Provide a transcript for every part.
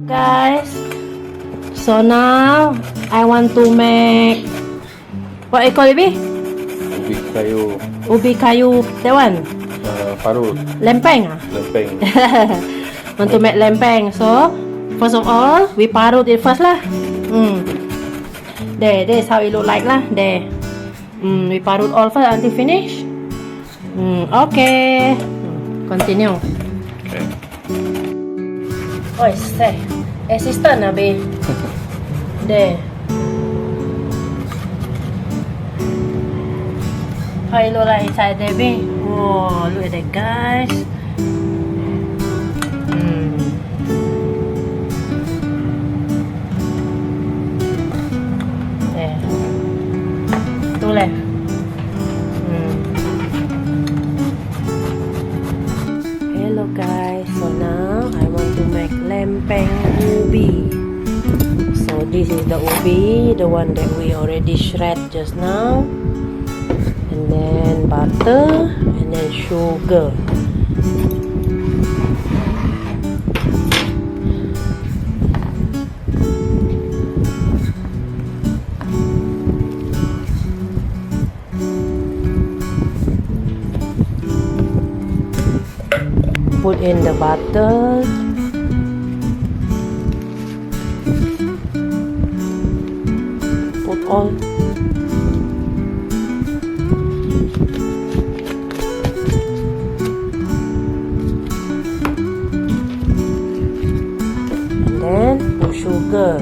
Guys, so now I want to make what I call it? Ubi kayu, Ubi kayu, that one. parut, Lempeng. lempeng. Want to make lempeng. So first of all, we parut it first lah. There, this is how it look like lah. There. We parut all first until finish. Okay. Continue. Okay. Oh, say, assistant abi. There. How it look like inside there, be? Oh, look at that, guys. There. Two left. Hello guys, so now I want to make Lempeng Ubi. So this is the ubi, the one that we already shred just now, and then butter, and then sugar. Put in the butter. Put all. And then put sugar.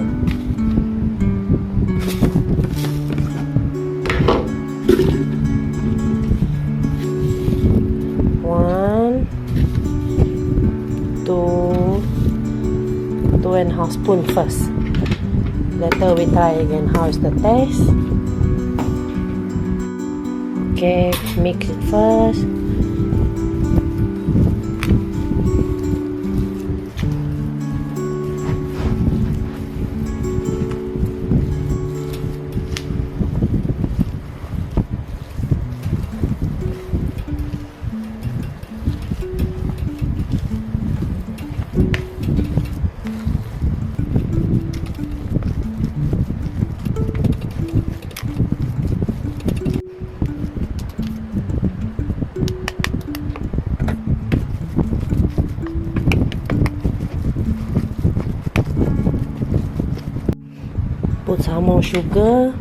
One, two and a half spoon first. Later we try again how is the taste. Okay, mix it first. Put some more sugar.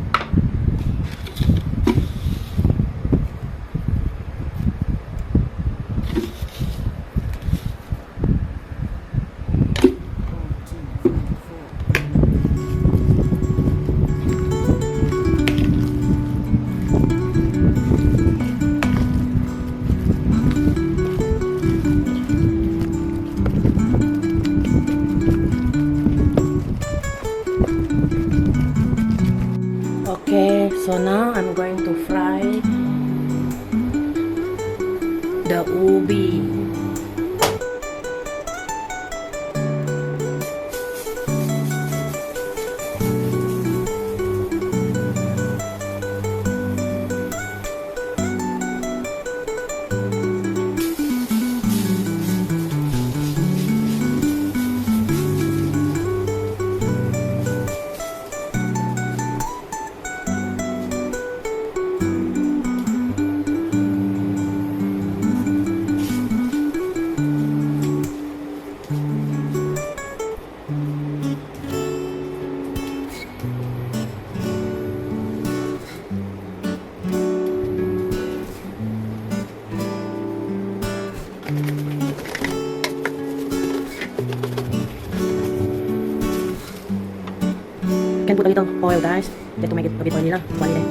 Okay, so now I'm going to fry the ubi. Can put a little oil, guys, just to make it a bit oily lah. Okay.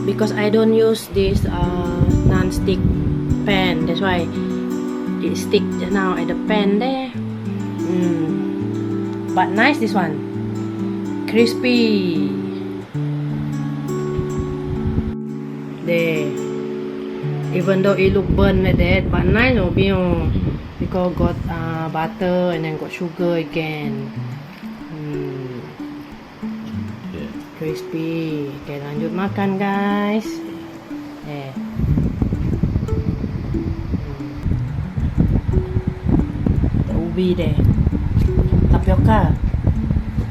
because I don't use this non-stick pan, that's why it stick just now at the pan there. But nice, this one, crispy. There, even though it look burnt like that, but nice because got butter and then got sugar again. Crispy. Oke, lanjut makan guys. Ada ubi deh, tapioca.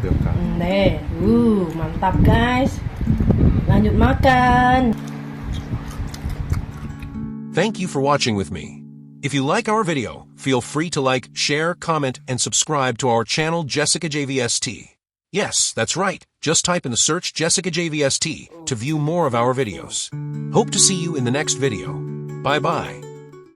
Tapioca. Deh, mantap guys. Lanjut makan. Thank you for watching with me. If you like our video, feel free to like, share, comment, and subscribe to our channel Jessicajvst. Yes, that's right. Just type in the search Jessicajvst to view more of our videos. Hope to see you in the next video. Bye-bye.